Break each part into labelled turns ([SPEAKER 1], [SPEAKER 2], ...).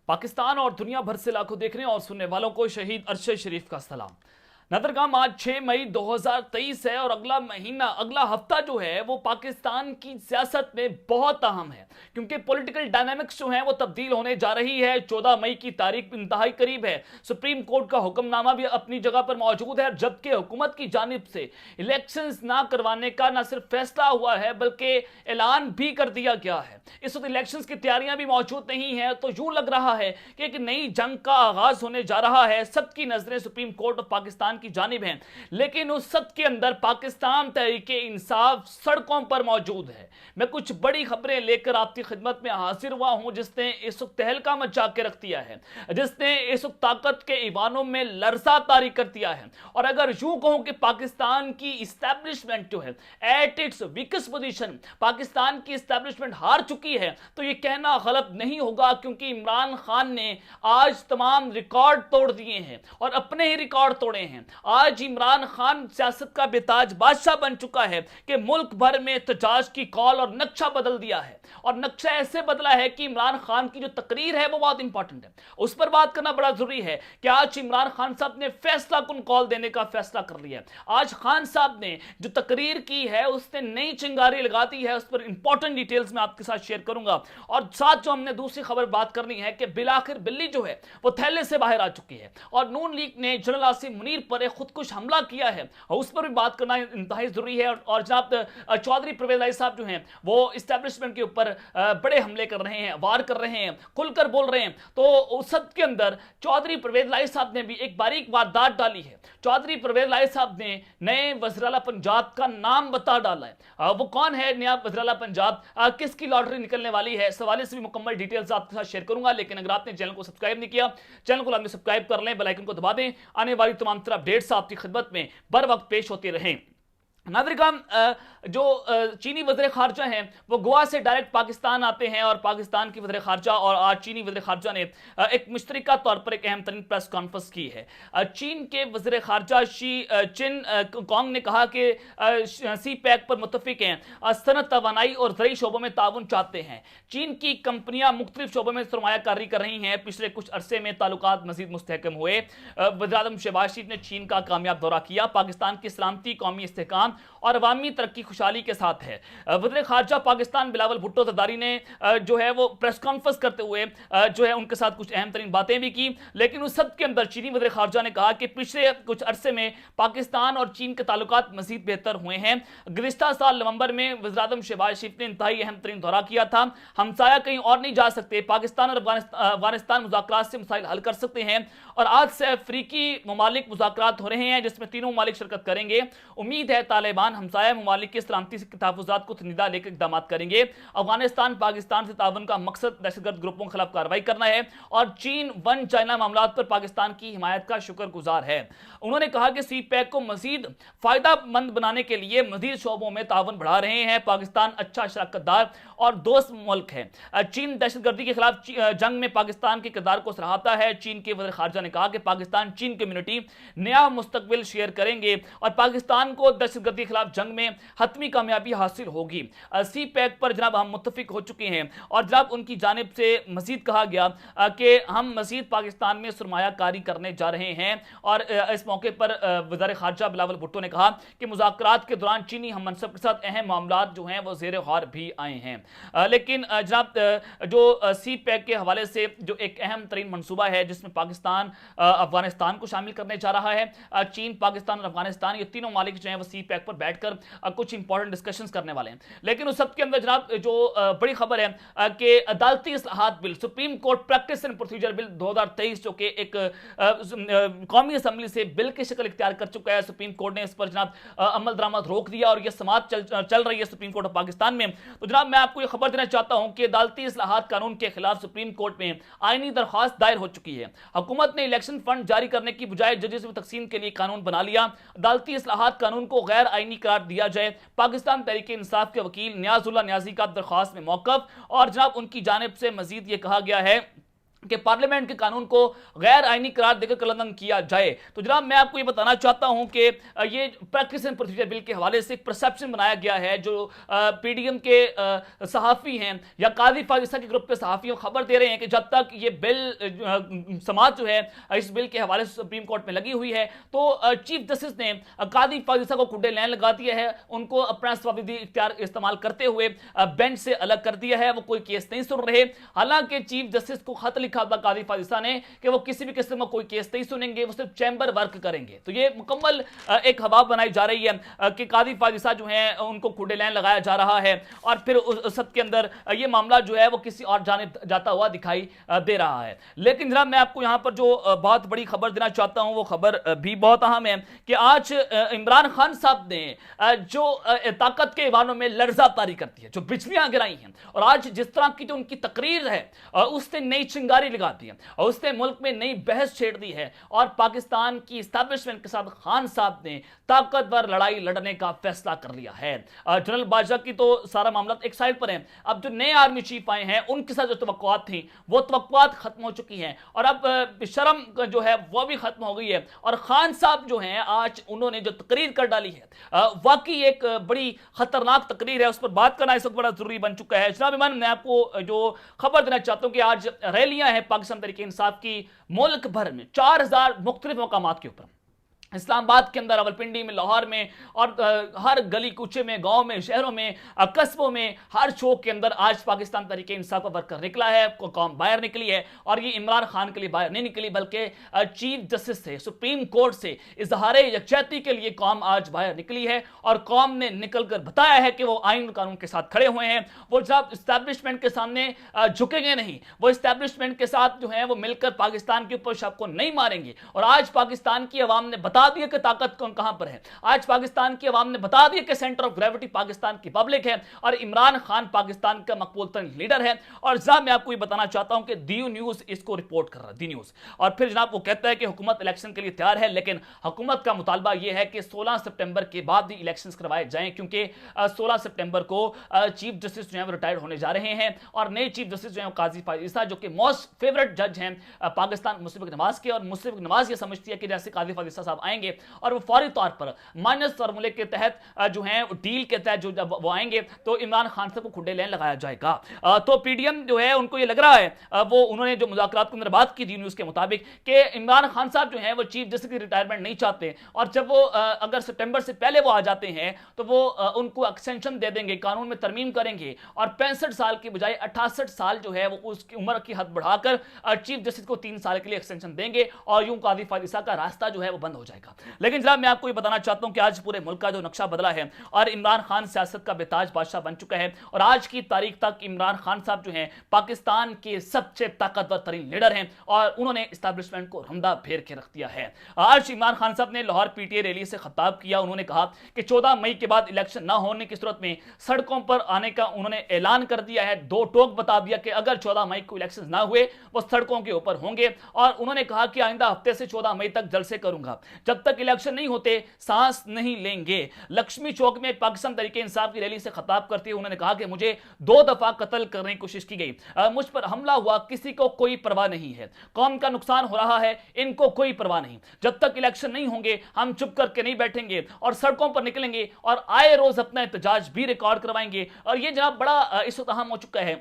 [SPEAKER 1] पाकिस्तान और दुनिया भर से लाखों देखने और सुनने वालों को शहीद अरशद शरीफ का सलाम। नजरगाम आज 6 मई 2023 है और अगला महीना अगला हफ्ता जो है वो पाकिस्तान की सियासत में बहुत अहम है, क्योंकि पॉलिटिकल डायनामिक्स जो है वो तब्दील होने जा रही है। 14 मई की तारीख इंतहाई करीब है। सुप्रीम कोर्ट का हुक्मनामा भी अपनी जगह पर मौजूद है, जबकि हुकूमत की जानिब से इलेक्शंस ना करवाने का न सिर्फ फैसला हुआ है बल्कि ऐलान भी कर दिया गया है। इस वक्त इलेक्शंस की तैयारियां भी मौजूद नहीं है, तो यूं लग रहा है कि एक नई जंग का आगाज होने जा रहा है। सबकी नजरें सुप्रीम कोर्ट ऑफ पाकिस्तान की जानिब हैं, लेकिन उस सब के अंदर पाकिस्तान तहरीके इंसाफ सड़कों पर मौजूद है। मैं कुछ बड़ी खबरें लेकर आपकी खिदमत में हाजिर हुआ हूं, जिसने इस वक्त तहलका मचा के रख दिया है, जिसने इस वक्त ताकत के ईवानों में लरसा तारी कर दिया है। और अगर यूं कहूं कि पाकिस्तान की इस्टेब्लिशमेंट जो है at its weakest position, Pakistan की इस्टेब्लिशमेंट हार चुकी है, तो यह कहना गलत नहीं होगा, क्योंकि इमरान खान ने आज तमाम रिकॉर्ड तोड़ दिए हैं और अपने ही रिकॉर्ड तोड़े हैं। आज इमरान खान सियासत का बेताज बादशाह बन चुका है कि मुल्क भर में एहतजाज की कॉल और नक्शा बदल दिया है, और नक्शा ऐसे बदला है कि इमरान खान की जो तकरीर है वो बहुत इंपॉर्टेंट है, उस पर बात करना बड़ा जरूरी है कि आज इमरान खान साहब ने फैसला कुन कॉल देने का फैसला कर लिया है। आज खान साहब ने जो तकरीर की है उसने नई चिंगारी लगा दी है, उस पर इंपॉर्टेंट डिटेल्स मैं आपके साथ शेयर करूंगा। और साथ जो हमने दूसरी खबर बात करनी है कि बिलाखिर बिल्ली जो है वो थैले से बाहर आ चुकी है, और नून लीग ने जनरल आसिम मुनीर पर खुदकुश हमला किया है, उस पर भी बात करना इंतहाई जरूरी है। और जनाब चौधरी परवेज इलाही साहब जो हैं वो इस्टेब्लिशमेंट के ऊपर बड़े हमले कर रहे हैं, वार कर रहे हैं, खुलकर बोल रहे हैं। तो उस सब के अंदर चौधरी परवेज इलाही साहब ने भी एक बारीक वारदात डाली है। चौधरी परवेज इलाही साहब ने नए वज़ीर आला पंजाब का नाम बता डाला है। वो कौन है नया वज़ीर आला पंजाब, किसकी लॉटरी निकलने वाली है, इस हवाले से भी मुकम्मल डिटेल्स आपके साथ शेयर करूंगा। लेकिन अगर आपने चैनल को सब्सक्राइब नहीं किया, चैनल को लाजमी सब्सक्राइब कर लें, बेल आइकन को दबा दें। आने वाली तमाम तरह अपडेट्स आपकी खिदमत में बर वक्त पेश होते रहें। नादरिकाम, जो चीनी वज़ीर ख़ारजा हैं वो गोवा से डायरेक्ट पाकिस्तान आते हैं, और पाकिस्तान की वज़ीर ख़ारजा और आज चीनी वज़ीर ख़ारजा ने एक मुश्तरका तौर पर एक अहम तरीन प्रेस कॉन्फ्रेंस की है। चीन के वज़ीर ख़ारजा शी चिन कॉन्ग ने कहा कि सी पैक पर मुत्तफ़िक हैं, सनत, तवानाई और ज़रई शोबों में ताउन चाहते हैं। चीन की कंपनियां मुख्तलिफ शोबों में सरमायाकारी कर रही हैं। पिछले कुछ अरसे में ताल्लुकात मज़ीद मुस्तहकम हुए। वज़ीर-ए-आज़म शहबाज शरीफ ने चीन का कामयाब दौरा किया। पाकिस्तान की सलामती, कौमी इस्तेहकाम और अवामी तरक्की खुशहाली के साथ है। वज़ीर ख़ारजा पाकिस्तान बिलावल भुट्टो ज़रदारी ने जो है वो प्रेस कॉन्फ्रेंस करते हुए जो है उनके साथ कुछ अहम तरीन बातें भी की। लेकिन उस सब के अंदर चीनी वज़ीर ख़ारजा ने कहा कि पिछले कुछ अरसे में पाकिस्तान और चीन के ताल्लुकात मज़ीद बेहतर हुए हैं। गुज़िश्ता साल नवंबर में वज़ीर-ए-आज़म शहबाज शरीफ ने इंतहाई अहम तरीन दौरा किया था। हमसाया कहीं और नहीं जा सकते, पाकिस्तान और अफगानिस्तान मुज़ाकरात से मसाइल हल कर सकते हैं, और आज से अफ्रीकी ममालिक मुज़ाकरात हो रहे हैं जिसमें तीनों ममालिक शिरकत करेंगे। उम्मीद है तालिबान हमसाया ममालिक की सलामती के तहफ़्फ़ुज़ात को निदा लेकर इक़दाम करेंगे। अफगानिस्तान पाकिस्तान से ताउन का मकसद दहशतगर्द ग्रुपों के खिलाफ कार्रवाई करना है, और चीन वन चाइना मामलात पर पाकिस्तान की हिमायत का शुक्रगुजार है। उन्होंने कहा कि सी पैक को मज़ीद फ़ायदामंद बनाने के लिए मज़ीद शोबों में ताउन बढ़ा रहे हैं। पाकिस्तान अच्छा शराकतदार और दोस्त मुल्क है। चीन दहशतगर्दी के खिलाफ जंग में पाकिस्तान के किरदार को सराहता है। चीन के वज़ीर ख़ारजा ने कहा कि पाकिस्तान चीन कम्युनिटी नया मुस्तकबिल शेयर करेंगे और पाकिस्तान को दहशतगर्दी के खिलाफ जंग में हतमी कामयाबी हासिल होगी। सी पैक पर जनाब हम मुत्तफिक हो चुके हैं, और जनाब उनकी जानिब से मजीद कहा गया कि हम मजीद पाकिस्तान में सरमायाकारी करने जा रहे हैं। और इस मौके पर वज़ीर ख़ारजा बिलावल भुट्टो ने कहा कि मुज़ाकरात के दौरान चीनी हम मनसब के साथ अहम मामलात जो हैं वो ज़ेर गौर भी आए हैं। लेकिन जनाब जो सी पैक के हवाले से जो एक अहम तरीन मनसूबा है जिसमें पाकिस्तान अफगानिस्तान को शामिल करने जा रहा है, चीन, पाकिस्तान और अफगानिस्तान ये तीनों मालिक जो हैं वो सी पैक पर बैठकर कुछ इंपॉर्टेंट डिस्कशंस करने वाले हैं। लेकिन उस सब के अंदर जनाब जो बड़ी खबर है कि अदालती इस्लाहात bill, supreme court practice and procedure bill 2023 जो कि एक कौमी असम्बली से बिल की शक्ल इख्तियार कर चुका है, सुप्रीम कोर्ट ने इस पर जनाब अमल दरामद रोक दिया और यह समात चल रही है सुप्रीम कोर्ट ऑफ पाकिस्तान में। तो जनाब मैं आपको यह खबर देना चाहता हूं कि अदालती इस्लाहात कानून के खिलाफ सुप्रीम कोर्ट में आईनी दरख्वास्त दायर हो चुकी है। हुकूमत ने इलेक्शन फंड जारी करने की बजाय जजेस में तकसीम के लिए कानून बना लिया। अदालती इस्लाहात कानून को गैर आईनी करार दिया जाए। पाकिस्तान तहरीके इंसाफ के वकील नियाजुल्लाह नियाजी का दरख्वास्त में मौकफ, और जनाब उनकी जानिब से मजीद ये कहा गया है کہ پارلیمنٹ کے قانون کو غیر آئینی قرار دے کر قلمبند کیا جائے۔ تو جناب میں آپ کو یہ بتانا چاہتا ہوں کہ یہ پریکٹس اینڈ پروسیجر بل کے حوالے سے ایک پرسیپشن بنایا گیا ہے، جو پی ڈی ایم کے صحافی ہیں یا قاضی فاضل کے گروپ کے صحافی خبر دے رہے ہیں کہ جب تک یہ بل سماعت جو ہے اس بل کے حوالے سے سپریم کورٹ میں لگی ہوئی ہے، تو چیف جسٹس نے قاضی فاضل کو کھڈے لین لگا دیا ہے، ان کو اپنا سوابدی اختیار استعمال کرتے ہوئے بینچ سے الگ کر دیا ہے، وہ کوئی کیس نہیں سن رہے۔ حالانکہ چیف جسٹس کو خط لکھا تھا قاضی فاضل نے کہ وہ کسی بھی قسم کا کوئی کیس نہیں سنیں گے، وہ صرف چیمبر ورک کریں گے۔ تو یہ مکمل ایک ہوا بنائی جا رہی ہے کہ قاضی فاضل جو ہیں ان کو کھڈے لین لگایا جا رہا ہے، اور پھر اس سب کے اندر یہ معاملہ جو ہے وہ کسی اور جانب جاتا ہوا دکھائی دے رہا ہے۔ لیکن جناب میں آپ کو یہاں پر جو بہت بڑی خبر دینا چاہتا ہوں، وہ خبر بھی بہت اہم ہے کہ آج عمران خان صاحب نے جو طاقت کے ایوانوں میں لرزہ طاری کرتی ہے، جو بجلیاں گرائی ہیں، اور آج جس طرح کی جو ان کی تقریر ہے اس نے نئی چنگاری لگا دی ہے اور اس نے ملک میں نئی بحث چھیڑ دی ہے، اور پاکستان کی اسٹیبلشمنٹ کے ساتھ خان صاحب نے طاقتور لڑائی لڑنے کا فیصلہ کر لیا ہے۔ جنرل باجوہ کی تو سارا معاملہ ایک سائڈ پر ہے، اب جو نئے آرمی چیف آئے ہیں ان کے ساتھ جو توقعات تھیں وہ توقعات ختم ہو چکی ہیں، اور اب شرم جو ہے وہ بھی ختم ہو گئی ہے، اور خان صاحب جو ہیں آج انہوں نے جو تقریر کر ڈالی ہے واقعی ایک بڑی خطرناک تقریر ہے، اس پر بات کرنا اس وقت بڑا ضروری بن چکا ہے۔ جناب ایمان، میں آپ کو جو خبر دینا چاہتا ہوں کہ آج ریلیاں ہیں پاکستان تحریک انصاف کی ملک بھر میں 4000 مختلف مقامات کے اوپر، اسلام آباد کے اندر، راولپنڈی میں، لاہور میں، اور ہر گلی کوچے میں، گاؤں میں، شہروں میں، قصبوں میں، ہر چوک کے اندر آج پاکستان تحریک انصاف کا ورکر نکلا ہے، قوم باہر نکلی ہے، اور یہ عمران خان کے لیے باہر نہیں نکلی بلکہ چیف جسٹس سے، سپریم کورٹ سے اظہار یکجہتی کے لیے قوم آج باہر نکلی ہے، اور قوم نے نکل کر بتایا ہے کہ وہ آئین قانون کے ساتھ کھڑے ہوئے ہیں۔ وہ جب اسٹیبلشمنٹ کے سامنے جھکیں گے نہیں، وہ اسٹیبلشمنٹ کے ساتھ جو ہیں وہ مل کر پاکستان کے اوپر شب کو نہیں ماریں گے، اور آج پاکستان کی عوام نے بتا دیا کہ طاقت کون کہاں پر ہے، آج پاکستان کی عوام نے بتا دیا کہ سینٹر آف گریوٹی پاکستان کی پبلک ہے، اور عمران خان پاکستان کا مقبول ترین لیڈر ہے۔ اور جناب میں آپ کو یہ بتانا چاہتا ہوں کہ دیو نیوز اس کو رپورٹ کر رہا ہے، دی نیوز، اور پھر جناب وہ کہتا ہے کہ حکومت الیکشن کے لیے تیار ہے، لیکن حکومت کا مطالبہ یہ ہے کہ 16 سپٹمبر کے بعد ہی الیکشنز کروائے جائیں، کیونکہ 16 سپٹمبر کو چیف جسٹس جو ہیں وہ ریٹائر ہونے جا رہے ہیں، اور نئے چیف جسٹس جو ہیں قاضی فاضل جو کہ موسٹ فیورٹ جج ہیں پاکستان مسلم لیگ نواز کے، اور مسلم لیگ نواز یہ سمجھتی ہے کہ جیسے قاضی فاضل صاحب آئیں گے اور وہ فوری طور پر مائنس فارمولے کے تحت جو ہیں ڈیل کے تحت جو جب وہ آئیں گے تو عمران خان صاحب کو کھڈے لین لگایا جائے گا۔ تو پی ڈی ایم جو ہے ان کو یہ لگ رہا ہے، وہ انہوں نے جو مذاکرات کے اندر بات کی دی نیوز کے مطابق کہ عمران خان صاحب جو ہیں وہ چیف جسٹس کی ریٹائرمنٹ نہیں چاہتے، اور جب وہ اگر سپٹمبر سے پہلے وہ آ جاتے ہیں تو وہ ان کو ایکسٹینشن دے دیں گے، قانون میں ترمیم کریں گے، اور 65 سال کی بجائے 68 سال جو ہے وہ اس کی عمر کی حد بڑھا کر چیف جسٹس کو 3 سال کے لیے ایکسٹینشن دیں گے، اور یوں قاضی فاضل کا راستہ جو ہے وہ بند ہو جائے گا۔ لیکن جناب میں آپ کو یہ بتانا چاہتا ہوں کہ آج پورے ملک کا جو نقشہ بدلا ہے، اور عمران خان سیاست کا بے تاج بادشاہ بن چکا ہے، اور آج کی تاریخ تک عمران خان صاحب جو ہیں پاکستان کے سب سے طاقتور ترین لیڈر ہیں، اور انہوں نے اسٹیبلشمنٹ کو رمدہ پھیر کے رکھ دیا ہے۔ آج عمران خان صاحب نے Lahore P T A rally سے خطاب کیا، انہوں نے کہا کہ 14 مئی کے بعد الیکشن نہ ہونے کی صورت میں سڑکوں پر آنے کا انہوں نے اعلان کر دیا ہے، 2 ٹوک بتا دیا کہ اگر 14 مئی کو الیکشن نہ ہوئے وہ سڑکوں کے اوپر ہوں گے، اور انہوں نے کہا کہ آئندہ ہفتے سے 14 مئی تک جلسے کروں گا، جب تک الیکشن نہیں ہوتے سانس نہیں لیں گے۔ لکشمی چوک میں پاکستان تحریک انصاف کی ریلی سے خطاب کرتے ہوئے انہوں نے کہا کہ مجھے 2 دفعہ قتل کرنے کی کوشش کی گئی، مجھ پر حملہ ہوا، کسی کو کوئی پرواہ نہیں ہے، قوم کا نقصان ہو رہا ہے، ان کو کوئی پرواہ نہیں، جب تک الیکشن نہیں ہوں گے ہم چپ کر کے نہیں بیٹھیں گے، اور سڑکوں پر نکلیں گے، اور آئے روز اپنا احتجاج بھی ریکارڈ کروائیں گے۔ اور یہ جناب بڑا اس وقت اہم ہو چکا ہے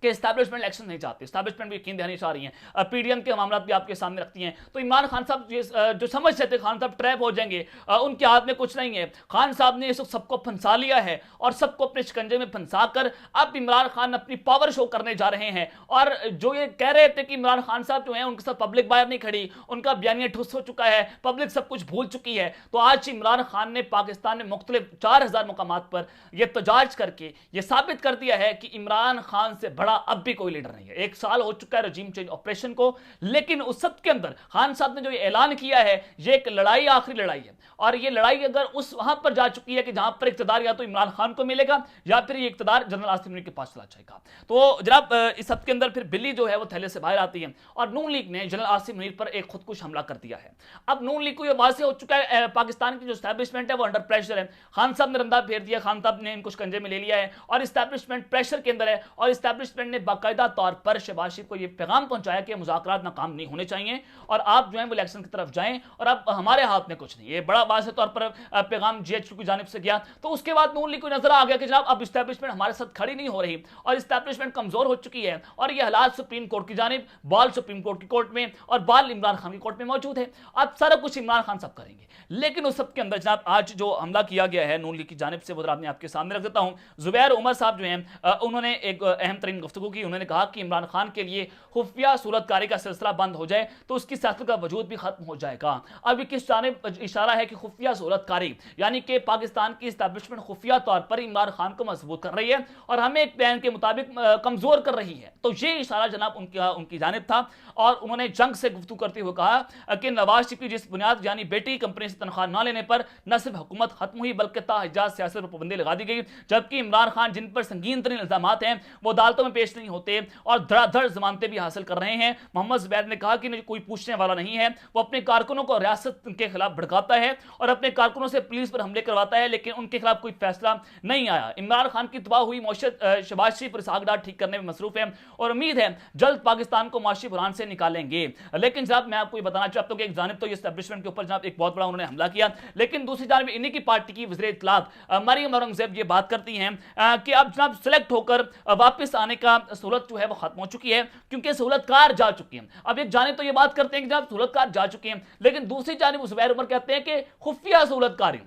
[SPEAKER 1] کہ اسٹیبلشمنٹ الیکشن نہیں چاہتے، اسٹیبلشمنٹ بھی یقین دہانی چاہ رہی ہیں، پی ڈی ایم کے معاملات بھی آپ کے سامنے رکھتی ہیں۔ تو عمران خان صاحب جو سمجھتے تھے خان صاحب ٹریپ ہو جائیں گے، ان کے ہاتھ میں کچھ نہیں ہے، خان صاحب نے اس وقت سب کو پھنسا لیا ہے، اور سب کو اپنے شکنجے میں پھنسا کر اب عمران خان اپنی پاور شو کرنے جا رہے ہیں، اور جو یہ کہہ رہے تھے کہ عمران خان صاحب جو ہیں ان کے ساتھ پبلک باہر نہیں کھڑی، ان کا بیانیہ ٹھس ہو چکا ہے، پبلک سب کچھ بھول چکی ہے، تو آج عمران خان نے پاکستان میں مختلف 4000 مقامات پر یہ احتجاج کر کے یہ ثابت کر دیا ہے کہ عمران خان سے بڑا اب بھی کوئی لیڈر نہیں ہے۔ 1 سال ہو چکا ہے رجیم چینج آپریشن کو، لیکن اس سب کے اندر خان صاحب نے جو یہ اعلان کیا ہے یہ ایک لڑائی، آخری لڑائی ہے، اور یہ لڑائی اگر اس وہاں پر جا چکی ہے کہ جہاں پر اقتدار یا تو عمران خان کو ملے گا یا پھر یہ اقتدار جنرل آصف منیر کے پاس چلا جائے گا۔ تو جناب اس سب کے اندر پھر بلی جو ہے وہ تھیلے سے باہر آتی ہے، اور نون لیگ نے جنرل آصف منیر پر ایک خودکش حملہ کر دیا ہے۔ اب نون لیگ کو یہ واضح ہو چکا ہے پاکستان کی جو اسٹیبلشمنٹ ہے وہ انڈر پریشر ہے، خان صاحب نے رندہ پھیر دیا، خان صاحب نے ان کو شکنجے میں لے لیا ہے، اور اسٹیبلشمنٹ پریشر کے اندر ہے، اور اسٹیبلشمنٹ اسٹیبلشمنٹ نے باقاعدہ طور پر शहबाज शरीफ को ये पैगाम पहुंचाया कि मुज़ाकरात नाकाम नहीं होने चाहिए और आप जो है वो इलेक्शन की तरफ जाएं और अब हमारे हाथ में कुछ नहीं। ये बड़ा वाज़ेह तौर पर पैगाम GHQ की जानिब से गया। तो उसके बाद नून लीग को नजर आ गया कि जनाब अब इस्टेब्लिशमेंट हमारे साथ खड़ी नहीं हो रही और इस्टेब्लिशमेंट कमजोर हो चुकी है और ये हालात सुप्रीम कोर्ट की जानिब, बॉल सुप्रीम कोर्ट की कोर्ट में और बॉल इमरान खान की कोर्ट में मौजूद है। अब सारा कुछ इमरान खान सब करेंगे। लेकिन उस सब के अंदर जनाब आज जो हमला किया गया है नून लीग की जानिब से वो आपने आपके सामने रख देता हूं। जुबैर उमर साहब जो हैं उन्होंने एक अहम तरीन गुफ्तगू की। उन्होंने कहा कि इमरान खान के लिए खुफिया सूरतकारी का सिलसिला बंद हो जाए तो उसकी सियासत का वजूद भी खत्म हो जाएगा। अब ये किस जानिब इशारा है कि खुफिया सूरतकारी यानी कि पाकिस्तान की इस्टेब्लिशमेंट खुफिया तौर पर इमरान खान को मजबूत कर रही है और हमें एक प्लान के मुताबिक कमजोर कर रही है। तो ये इशारा जनाब उनकी जानिब था और उन्होंने जंग से गुफ्तगू करते हुए कहा कि नवाज शरीफ की जिस बुनियाद यानी बेटी कंपनी से तनख्वाह न लेने पर न सिर्फ हुकूमत खत्म हुई बल्कि ताहिजाज सियासत पर पाबंदी लगा दी गई, जबकि इमरान खान जिन पर संगीन तरीन इल्जामात हैं वो अदालतों में पेश नहीं होते और धड़ाधड़ जमानतें भी हासिल कर रहे हैं। मोहम्मद जुबैर ने कहा कि कोई पूछने वाला नहीं है, वो अपने कारकुनों को रियासत के खिलाफ भड़काता है और अपने कारकुनों से पुलिस पर हमले करवाता है, लेकिन उनके खिलाफ कोई फैसला नहीं आया। इमरान खान की तबाह हुई मौशत शहबाज शरीफ और इसहाक डार ठीक करने में मसरूफ है और उम्मीद है जल्द पाकिस्तान को माशी बुरहान से निकालेंगे। लेकिन जनाब मैं आपको बताना चाहता हूं कि एक जानिब तो ये एस्टेब्लिशमेंट के ऊपर जनाब एक बहुत बड़ा उन्होंने हमला किया, लेकिन दूसरी जानिब इन्हीं की पार्टी की वज़ीर इत्तलात मरियम औरंगज़ेब ये बात करती हैं कि अब जनाब सेलेक्ट होकर वापस आने का सहूलत जो है वो खत्म हो चुकी है क्योंकि सहूलतकार जा चुकी हैं। अब एक जानिब तो ये बात करते हैं कि जनाब सहूलतकार जा चुके हैं, लेकिन दूसरी जानिब जुबैर उमर कहते हैं कि खुफिया सहूलतकारी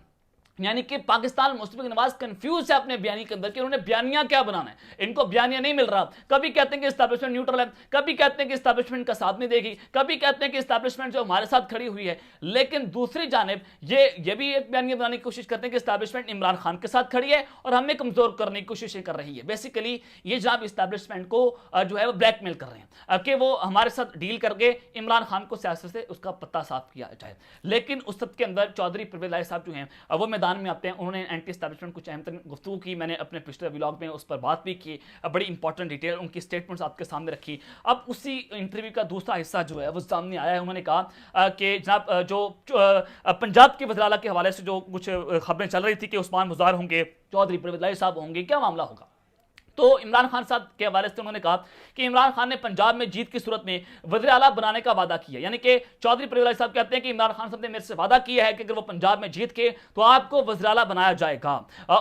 [SPEAKER 1] यानी कि पाकिस्तान मुस्लिम नवाज कंफ्यूज है अपने बयानी के अंदर कि उन्होंने बयानिया क्या बनाना है। इनको बयानिया नहीं मिल रहा। कभी कहते हैं कि एस्टैब्लिशमेंट न्यूट्रल है, कभी कहते हैं कि एस्टैब्लिशमेंट का साथ नहीं देगी, कभी कहते हैं कि एस्टैब्लिशमेंट जो हमारे साथ खड़ी हुई है। लेकिन दूसरी जानिब ये भी एक बयानिया बनाने की कोशिश करते हैं कि एस्टैब्लिशमेंट इमरान खान के साथ खड़ी है और हमें कमजोर करने की कोशिश कर रही है। बेसिकली ये जनाब एस्टैब्लिशमेंट को जो है वो ब्लैकमेल कर रहे हैं कि वो हमारे साथ डील करके इमरान खान को सियासत से उसका पत्ता साफ किया जाए। लेकिन उस सब के अंदर चौधरी परवेज इलाही साहब जो हैं वो मैदान में आते हैं। उन्होंने एंटी एस्टैब्लिशमेंट कुछ अहम तरीन गुफ्तगू की, मैंने अपने पिछले व्लॉग में उस पर बात भी की, बड़ी इंपॉर्टेंट डिटेल उनकी स्टेटमेंट्स आपके सामने रखी। अब उसी इंटरव्यू का दूसरा हिस्सा जो है वो सामने आया है। उन्होंने कहा कि जनाब जो पंजाब के वज़ीर-ए-आला के हवाले से जो कुछ खबरें चल रही थी कि उस्मान मुज़ार होंगे, चौधरी परवेज इलाही साहब होंगे, क्या मामला होगा। तो इमरान खान साहब के हवाले से उन्होंने कहा कि इमरान खान ने पंजाब में जीत की सूरत में वज़ीर आला बनाने का वादा किया। यानी कि चौधरी परवेज इलाही साहब कहते हैं कि इमरान खान साहब ने मेरे से वादा किया है कि अगर वो पंजाब में जीत के तो आपको वज़ीर आला बनाया जाएगा।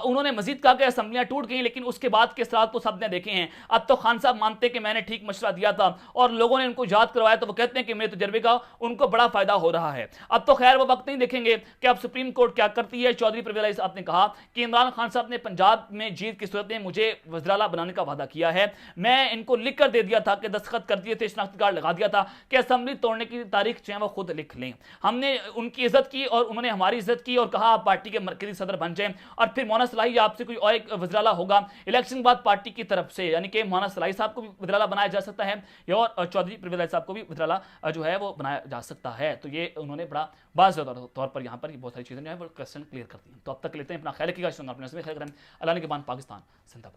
[SPEAKER 1] उन्होंने मजीद कहा कि असम्बलियां टूट गई लेकिन उसके बाद के असरात तो सबने देखे हैं। अब तो खान साहब मानते कि मैंने ठीक मशवरा दिया था और लोगों ने उनको याद करवाया, तो वो कहते हैं कि मेरे तजर्बे का उनको बड़ा फायदा हो रहा है। अब तो खैर वो वक्त नहीं देखेंगे कि अब सुप्रीम कोर्ट क्या करती है। चौधरी परवेज इलाही साहब ने कहा कि इमरान खान साहब ने पंजाब में जीत की सूरत में मुझे वज़ीर आला बनाने का वादा किया है। मैं इनको लिख कर दे दिया था कि दस्तखत कर दिए थे, शनाख्ती कार्ड लगा दिया था कि असेंबली तोड़ने की तारीख जो है वो खुद लिख लें। हमने उनकी इज्जत की और उन्होंने हमारी इज्जत की और कहा आप पार्टी के मरकजी सदर बन जाएं और फिर मौलाना सलाही आपसे कोई और एक वज़ीर आला होगा इलेक्शन बाद पार्टी की तरफ से, यानी कि मौलाना सलाही साहब को भी वज़ीर आला बनाया जा सकता है और चौधरी परवेज इलाही साहब को भी वज़ीर आला जो है वो बनाया जा सकता है। तो ये उन्होंने बड़ा वाज़ेह तौर पर यहाँ पर बहुत सारी चीज़ें जो है वो क्वेश्चन क्लियर करती हैं। तो अब तक लेते हैं अपना ख्याल रखिएगा। अपने ख्याल करें। अल्लाह ने के बाद पाकिस्तान जिंदाबाद।